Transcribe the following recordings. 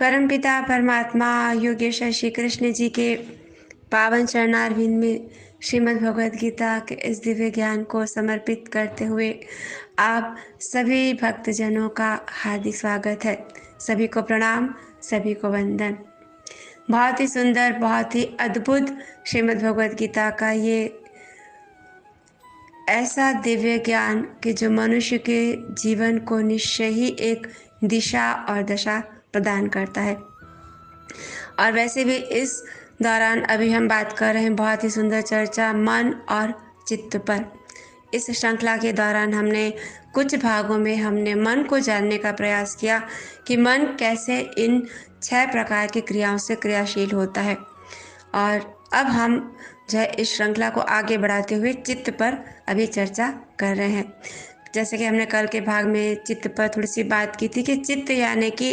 परमपिता परमात्मा योगेश्वर श्री कृष्ण जी के पावन चरणारविंद में श्रीमद् भगवद गीता के इस दिव्य ज्ञान को समर्पित करते हुए आप सभी भक्तजनों का हार्दिक स्वागत है। सभी को प्रणाम, सभी को वंदन। बहुत ही सुंदर, बहुत ही अद्भुत श्रीमद् भगवद गीता का ये ऐसा दिव्य ज्ञान कि जो मनुष्य के जीवन को निश्चय ही एक दिशा और दशा प्रदान करता है। और वैसे भी इस दौरान अभी हम बात कर रहे हैं बहुत ही सुंदर चर्चा मन और चित्त पर। इस श्रृंखला के दौरान हमने कुछ भागों में हमने मन को जानने का प्रयास किया कि मन कैसे इन 6 प्रकार की क्रियाओं से क्रियाशील होता है। और अब हम जो है इस श्रृंखला को आगे बढ़ाते हुए चित्त पर अभी चर्चा कर रहे हैं। जैसे कि हमने कल के भाग में चित्त पर थोड़ी सी बात की थी कि चित्त यानी कि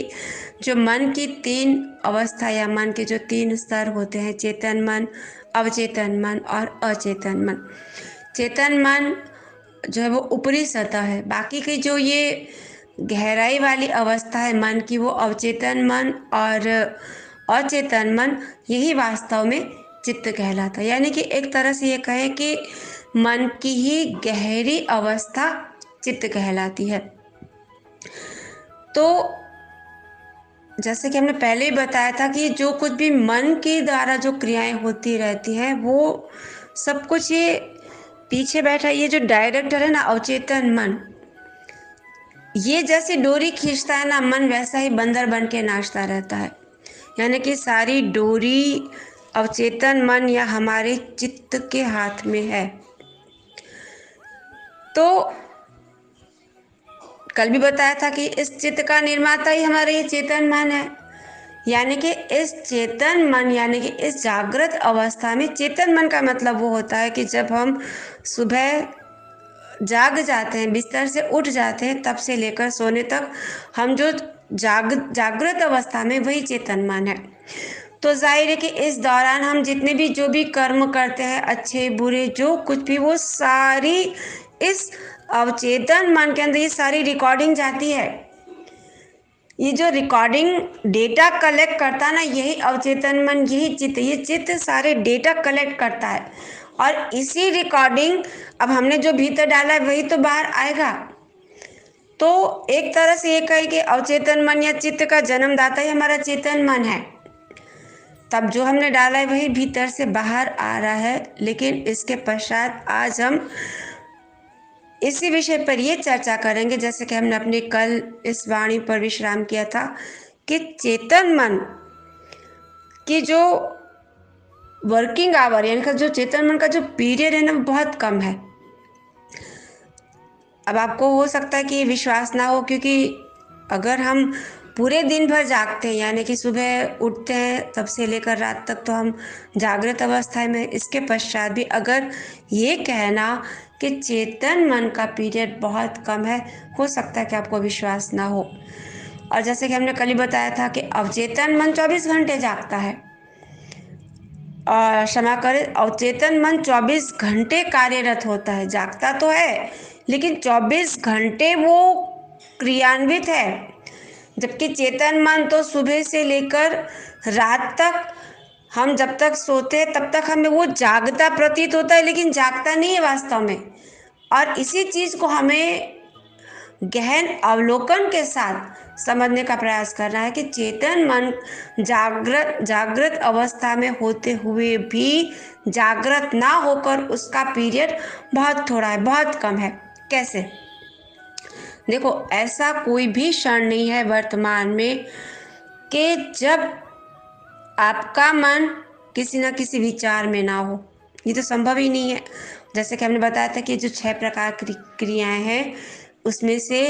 जो मन की 3 अवस्था या मन के जो 3 स्तर होते हैं, चेतन मन, अवचेतन मन और अचेतन मन। चेतन मन जो है वो ऊपरी सतह है, बाकी की जो ये गहराई वाली अवस्था है मन की वो अवचेतन मन और अचेतन मन, यही वास्तव में चित्त कहलाता है। यानी कि एक तरह से ये कहें कि मन की ही गहरी अवस्था चित्त कहलाती है। तो जैसे कि हमने पहले ही बताया था कि जो कुछ भी मन के द्वारा जो क्रियाएं होती रहती हैं वो सब कुछ ये पीछे बैठा ये जो डायरेक्टर है ना, अवचेतन मन, ये जैसे डोरी खींचता है ना, मन वैसा ही बंदर बन के नाचता रहता है। यानी कि सारी डोरी अवचेतन मन या हमारे चित्त के हाथ में है। तो कल भी बताया था कि इस चित्त का निर्माता ही हमारा ये चेतन मन है। यानी कि इस चेतन मन यानी कि इस जागृत अवस्था में चेतन मन का मतलब वो होता है कि जब हम सुबह जाग जाते हैं, बिस्तर से उठ जाते हैं, तब से लेकर सोने तक हम जो जागृत अवस्था में, वही चेतन मन है। तो जाहिर है कि इस दौरान हम जितने भी जो भी कर्म करते हैं, अच्छे बुरे जो कुछ भी, वो सारी इस अवचेतन मन के अंदर ये सारी रिकॉर्डिंग जाती है। ये जो रिकॉर्डिंग डेटा कलेक्ट करता है ना, यही अवचेतन मन, यही चित्त, ये चित्त सारे डेटा कलेक्ट करता है। और इसी रिकॉर्डिंग अब हमने जो भीतर डाला है वही तो बाहर आएगा। तो एक तरह से ये कहे कि अवचेतन मन या चित्त का जन्मदाता ही हमारा चेतन मन है। तब जो हमने डाला है वही भीतर से बाहर आ रहा है। लेकिन इसके पश्चात आज हम इसी विषय पर ये चर्चा करेंगे, जैसे कि हमने अपने कल इस वाणी पर विश्राम किया था कि चेतन मन की जो वर्किंग आवर यानी कि जो चेतन मन का जो पीरियड है ना, वो बहुत कम है। अब आपको हो सकता है कि विश्वास ना हो, क्योंकि अगर हम पूरे दिन भर जागते हैं, यानी कि सुबह उठते हैं तब से लेकर रात तक तो हम जागृत अवस्था में, इसके पश्चात भी अगर ये कहना कि चेतन मन का पीरियड बहुत कम है, हो सकता है कि आपको विश्वास ना हो। और जैसे कि हमने कल ही बताया था कि अवचेतन मन 24 घंटे जागता है, और क्षमा करें, अवचेतन मन 24 घंटे कार्यरत होता है। जागता तो है लेकिन 24 घंटे वो क्रियान्वित है। जबकि चेतन मन तो सुबह से लेकर रात तक, हम जब तक सोते हैं तब तक हमें वो जागता प्रतीत होता है, लेकिन जागता नहीं है वास्तव में। और इसी चीज़ को हमें गहन अवलोकन के साथ समझने का प्रयास करना है कि चेतन मन जागृत अवस्था में होते हुए भी जागृत ना होकर उसका पीरियड बहुत थोड़ा है, बहुत कम है। कैसे? देखो, ऐसा कोई भी क्षण नहीं है वर्तमान में कि जब आपका मन किसी न किसी विचार में ना हो। ये तो संभव ही नहीं है। जैसे कि हमने बताया था कि जो 6 प्रकार की क्रियाएं हैं, उसमें से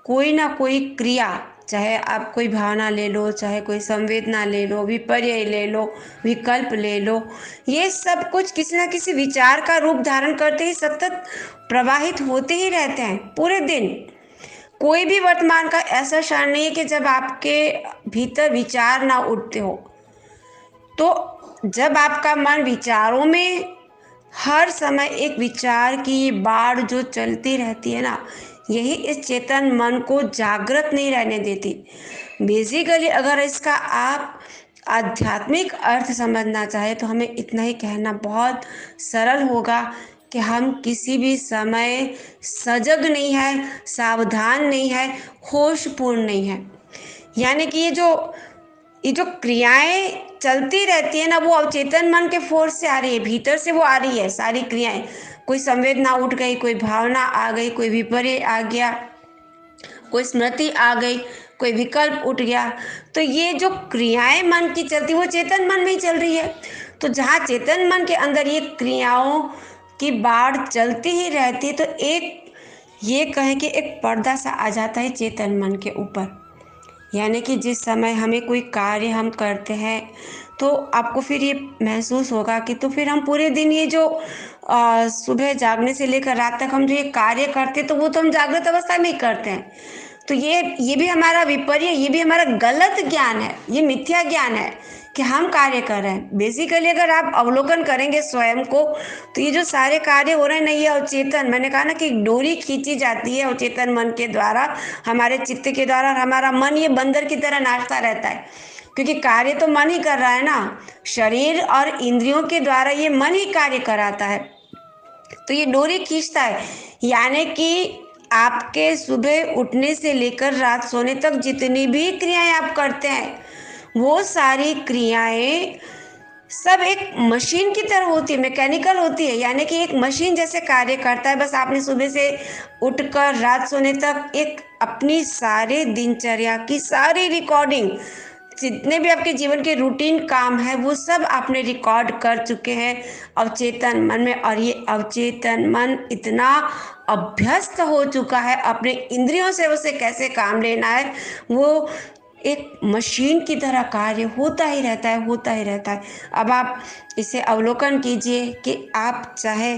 कोई ना कोई क्रिया, चाहे आप कोई भावना ले लो, चाहे कोई संवेदना ले लो, विपर्य ले लो, विकल्प ले लो, ये सब कुछ किसी न किसी विचार का रूप धारण करते ही सतत प्रवाहित होते ही रहते हैं पूरे दिन। कोई भी वर्तमान का ऐसा क्षण नहीं है कि जब आपके भीतर विचार ना उठते हो। तो जब आपका मन विचारों में हर समय एक विचार की बाढ़ जो चलती रहती है ना, यही इस चेतन मन को जागृत नहीं रहने देती। बेसिकली अगर इसका आप आध्यात्मिक अर्थ समझना चाहे तो हमें इतना ही कहना बहुत सरल होगा कि हम किसी भी समय सजग नहीं है, सावधान नहीं है, होशपूर्ण नहीं है। यानी कि ये जो क्रियाएं चलती रहती है ना, वो अवचेतन मन के फोर्स से आ रही है, भीतर से वो आ रही है सारी क्रियाएं। कोई संवेदना उठ गई, कोई भावना आ गई, कोई विपर्य आ गया, कोई स्मृति आ गई, कोई विकल्प उठ गया, तो ये जो क्रियाएं मन की चलती वो चेतन मन में ही चल रही है। तो जहाँ चेतन मन के अंदर ये क्रियाओं की बाढ़ चलती ही रहती है, तो एक ये कहें कि एक पर्दा सा आ जाता है चेतन मन के ऊपर। यानी कि जिस समय हमें कोई कार्य हम करते हैं तो आपको फिर ये महसूस होगा कि तो फिर हम पूरे दिन ये जो सुबह जागने से लेकर रात तक हम जो ये कार्य करते तो वो तो हम जागृत अवस्था में ही करते हैं। तो ये भी हमारा विपर्य, ये भी हमारा गलत ज्ञान है, ये मिथ्या ज्ञान है कि हम कार्य कर रहे हैं। बेसिकली अगर आप अवलोकन करेंगे स्वयं को तो ये जो सारे कार्य हो रहे हैं ना, ये अवचेतन, मैंने कहा ना कि डोरी खींची जाती है अवचेतन मन के द्वारा, हमारे चित्त के द्वारा, और हमारा मन ये बंदर की तरह नाचता रहता है, क्योंकि कार्य तो मन ही कर रहा है ना। शरीर और इंद्रियों के द्वारा ये मन ही कार्य कराता है, तो ये डोरी खींचता है। यानी कि आपके सुबह उठने से लेकर रात सोने तक जितनी भी क्रियाएं आप करते हैं, वो सारी क्रियाएं सब एक मशीन की तरह होती है, मैकेनिकल होती है। यानी कि एक मशीन जैसे कार्य करता है। बस आपने सुबह से उठकर रात सोने तक एक अपनी सारे दिनचर्या की सारी रिकॉर्डिंग, जितने भी आपके जीवन के रूटीन काम है, वो सब आपने रिकॉर्ड कर चुके हैं अवचेतन मन में। और ये अवचेतन मन इतना अभ्यस्त हो चुका है अपने इंद्रियों से उसे कैसे काम लेना है, वो एक मशीन की तरह कार्य होता ही रहता है, होता ही रहता है। अब आप इसे अवलोकन कीजिए कि आप चाहे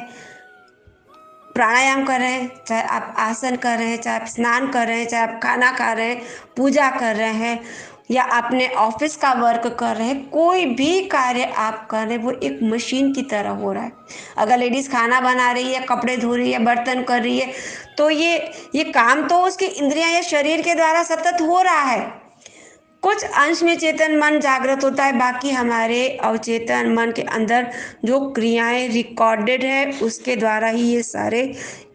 प्राणायाम कर रहे हैं, चाहे आप आसन कर रहे हैं, चाहे आप स्नान कर रहे हैं, चाहे आप खाना खा रहे हैं, पूजा कर रहे हैं, या अपने ऑफिस का वर्क कर रहे हैं, कोई भी कार्य आप कर रहे हैं वो एक मशीन की तरह हो रहा है। अगर लेडीज़ खाना बना रही है, कपड़े धो रही है, बर्तन कर रही है, तो ये काम तो उसकी इंद्रियां या शरीर के द्वारा सतत हो रहा है। कुछ अंश में चेतन मन जागृत होता है, बाकी हमारे अवचेतन मन के अंदर जो क्रियाएं रिकॉर्डेड है उसके द्वारा ही ये सारे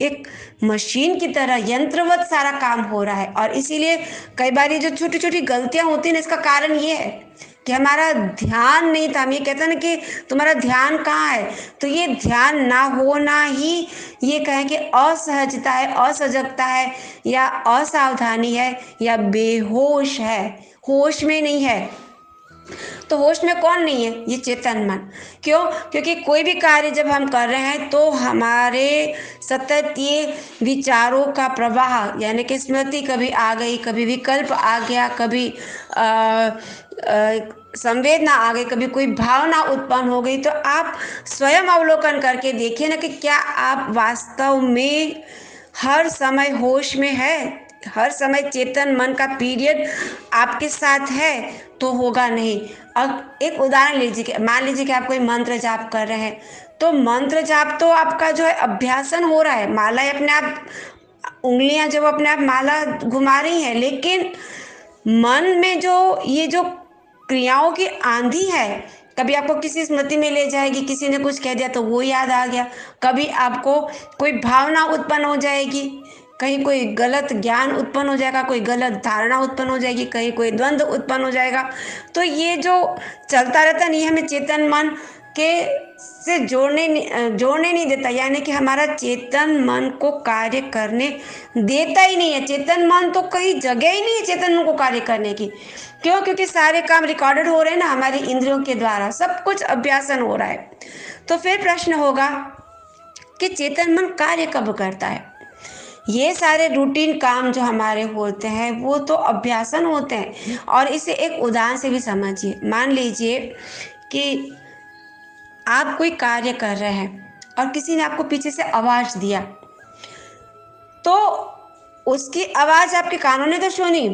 एक मशीन की तरह यंत्रवत सारा काम हो रहा है। और इसीलिए कई बार ये जो छोटी छोटी गलतियां होती हैं ना, इसका कारण ये है कि हमारा ध्यान नहीं था। हम ये कहते हैं ना कि तुम्हारा ध्यान कहाँ है, तो ये ध्यान ना होना ही ये कहें कि असहजता है, असजगता है, या असावधानी है, या बेहोश है, होश में नहीं है। तो होश में कौन नहीं है? ये चेतन मन। क्यों? क्योंकि कोई भी कार्य जब हम कर रहे हैं तो हमारे सतत ये विचारों का प्रवाह, यानी कि स्मृति कभी आ गई, कभी विकल्प आ गया, कभी संवेदना आ गई, कभी कोई भावना उत्पन्न हो गई, तो आप स्वयं अवलोकन करके देखिए ना कि क्या आप वास्तव में हर समय होश में है, हर समय चेतन मन का पीरियड आपके साथ है? तो होगा नहीं। अब एक उदाहरण लीजिए, मान लीजिए कि आप कोई मंत्र जाप कर रहे हैं, तो मंत्र जाप तो आपका जो है अभ्यासन हो रहा है, माला अपने आप, उंगलियां जब अपने आप माला घुमा रही हैं, लेकिन मन में जो ये जो क्रियाओं की आंधी है, कभी आपको किसी स्मृति में ले जाएगी, किसी ने कुछ कह दिया तो वो याद आ गया, कभी आपको कोई भावना उत्पन्न हो जाएगी, कहीं कोई गलत ज्ञान उत्पन्न हो जाएगा, कोई गलत धारणा उत्पन्न हो जाएगी, कहीं कोई द्वंद्व उत्पन्न हो जाएगा। तो ये जो चलता रहता है, ये हमें चेतन मन के से जोड़ने नहीं देता। यानी कि हमारा चेतन मन को कार्य करने देता ही नहीं है। चेतन मन तो कहीं जगह ही नहीं है चेतन मन को कार्य करने की। क्यों? क्योंकि सारे काम रिकॉर्डेड हो रहे हैं ना हमारी इंद्रियों के द्वारा, सब कुछ अभ्यासन हो रहा है। तो फिर प्रश्न होगा कि चेतन मन कार्य कब करता है? ये सारे रूटीन काम जो हमारे होते हैं वो तो अभ्यासन होते हैं। और इसे एक उदाहरण से भी समझिए। मान लीजिए कि आप कोई कार्य कर रहे हैं और किसी ने आपको पीछे से आवाज दिया, तो उसकी आवाज आपके कानों ने तो सुनी,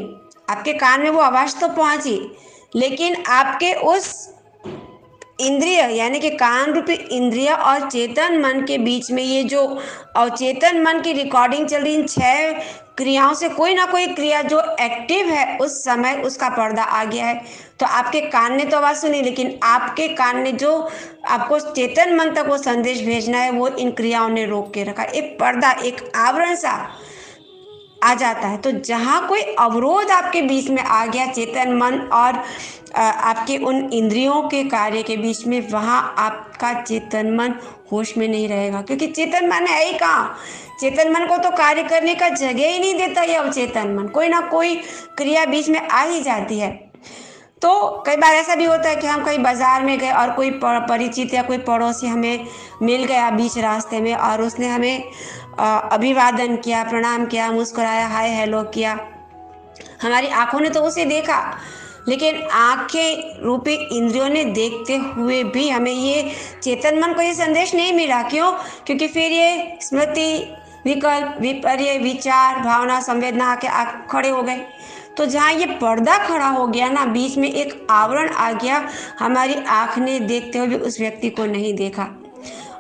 आपके कान में वो आवाज तो पहुंची, लेकिन आपके उस इंद्रिय यानी कि कान रूपी इंद्रिय और चेतन मन के बीच में ये जो अवचेतन मन की रिकॉर्डिंग चल रही, इन 6 क्रियाओं से कोई ना कोई क्रिया जो एक्टिव है उस समय उसका पर्दा आ गया है। तो आपके कान ने तो आवाज़ सुनी, लेकिन आपके कान ने जो आपको चेतन मन तक वो संदेश भेजना है वो इन क्रियाओं ने रोक के रखा। एक पर्दा, एक आवरण सा आ जाता है। तो जहाँ कोई अवरोध आपके बीच में आ गया चेतन मन और आपके उन इंद्रियों के कार्य के बीच में, वहाँ आपका चेतन मन होश में नहीं रहेगा, क्योंकि चेतन मन है ही कहाँ। चेतन मन को तो कार्य करने का जगह ही नहीं देता ये अवचेतन मन। कोई ना कोई क्रिया बीच में आ ही जाती है। तो कई बार ऐसा भी होता है कि हम कहीं बाजार में गए और कोई परिचित या कोई पड़ोसी हमें मिल गया बीच रास्ते में और उसने हमें अभिवादन किया, प्रणाम किया, मुस्कुराया, हाय हेलो किया। हमारी आंखों ने तो उसे देखा, लेकिन आंखें रूपी इंद्रियों ने देखते हुए भी हमें ये चेतन मन को ये संदेश नहीं मिला। क्यों? क्योंकि फिर ये स्मृति, विकल्प, विपर्य, विचार, भावना, संवेदना आके खड़े हो गए। तो जहाँ ये पर्दा खड़ा हो गया ना, बीच में एक आवरण आ गया, हमारी आँख ने देखते हुए भी उस व्यक्ति को नहीं देखा।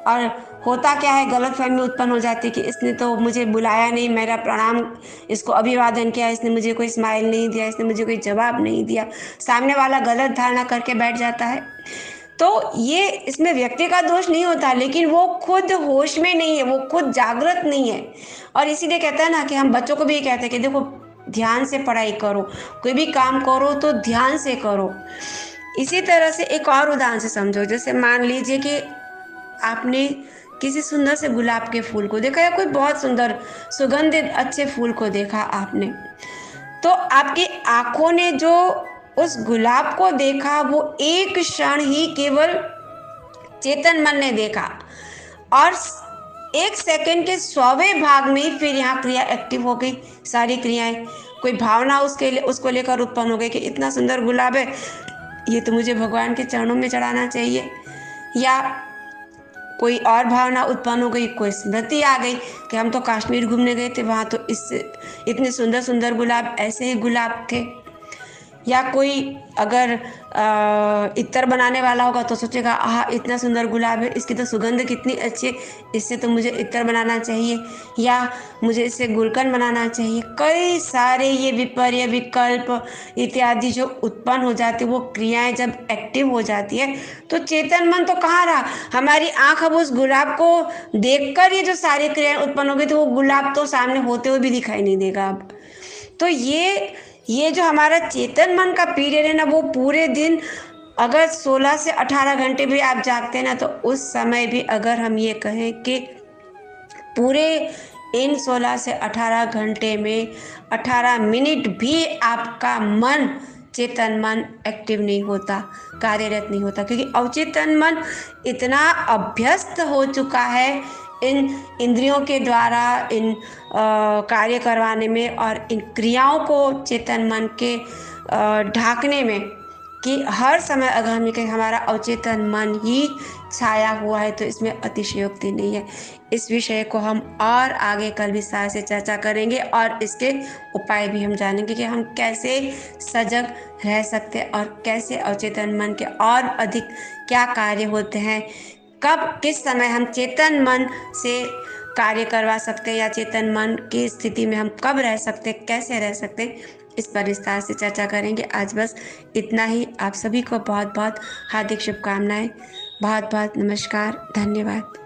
और होता क्या है, गलतफहमी उत्पन्न हो जाती है कि इसने तो मुझे बुलाया नहीं, मेरा प्रणाम, इसको अभिवादन किया, इसने मुझे कोई स्माइल नहीं दिया, इसने मुझे कोई जवाब नहीं दिया। सामने वाला गलत धारणा करके बैठ जाता है। तो ये इसमें व्यक्ति का दोष नहीं होता, लेकिन वो खुद होश में नहीं है, वो खुद जागृत नहीं है। और इसीलिए कहता है ना कि हम बच्चों को भी कहते हैं कि देखो, ध्यान से पढ़ाई करो, कोई भी काम करो तो ध्यान से करो। इसी तरह से एक और उदाहरण से समझो। जैसे मान लीजिए कि आपने किसी सुंदर से गुलाब के फूल को देखा, या कोई बहुत सुंदर सुगंधित अच्छे फूल को देखा आपने, तो आपकी आंखों ने जो उस गुलाब को देखा वो एक क्षण ही केवल चेतन मन ने देखा, और 1 सेकंड के 100वें भाग में ही फिर यहाँ क्रिया एक्टिव हो गई। सारी क्रियाएं, कोई भावना उसको लेकर उत्पन्न हो गई कि इतना सुंदर गुलाब है, ये तो मुझे भगवान के चरणों में चढ़ाना चाहिए। या कोई और भावना उत्पन्न हो गई, कोई स्मृति आ गई कि हम तो कश्मीर घूमने गए थे, वहाँ तो इतने सुंदर सुंदर गुलाब, ऐसे ही गुलाब थे। या कोई अगर इत्र बनाने वाला होगा तो सोचेगा, आह इतना सुंदर गुलाब है, इसकी तो सुगंध कितनी अच्छी है, इससे तो मुझे इत्र बनाना चाहिए, या मुझे इससे गुलकंद बनाना चाहिए। कई सारे ये विपर्य, विकल्प इत्यादि जो उत्पन्न हो जाती है, वो क्रियाएं जब एक्टिव हो जाती है तो चेतन मन तो कहाँ रहा। हमारी आंख अब उस गुलाब को देखकर ये जो सारी क्रियाएं उत्पन्न हो गई, तो वो गुलाब तो सामने होते हुए भी दिखाई नहीं देगा अब। तो ये जो हमारा चेतन मन का पीरियड है ना, वो पूरे दिन अगर 16 से 18 घंटे भी आप जागते हैं ना, तो उस समय भी अगर हम ये कहें कि पूरे इन 16 से 18 घंटे में 18 मिनट भी आपका मन, चेतन मन एक्टिव नहीं होता, कार्यरत नहीं होता, क्योंकि अवचेतन मन इतना अभ्यस्त हो चुका है इन इंद्रियों के द्वारा इन कार्य करवाने में और इन क्रियाओं को चेतन मन के ढाकने में, कि हर समय अगर हम कहें हमारा अवचेतन मन ही छाया हुआ है, तो इसमें अतिशयोक्ति नहीं है। इस विषय को हम और आगे कल विस्तार से चर्चा करेंगे और इसके उपाय भी हम जानेंगे कि हम कैसे सजग रह सकते हैं और कैसे अवचेतन मन के और अधिक क्या कार्य होते हैं, कब किस समय हम चेतन मन से कार्य करवा सकते हैं, या चेतन मन की स्थिति में हम कब रह सकते हैं, कैसे रह सकते हैं, इस पर विस्तार से चर्चा करेंगे। आज बस इतना ही। आप सभी को बहुत बहुत हार्दिक शुभकामनाएं। बहुत बहुत नमस्कार, धन्यवाद।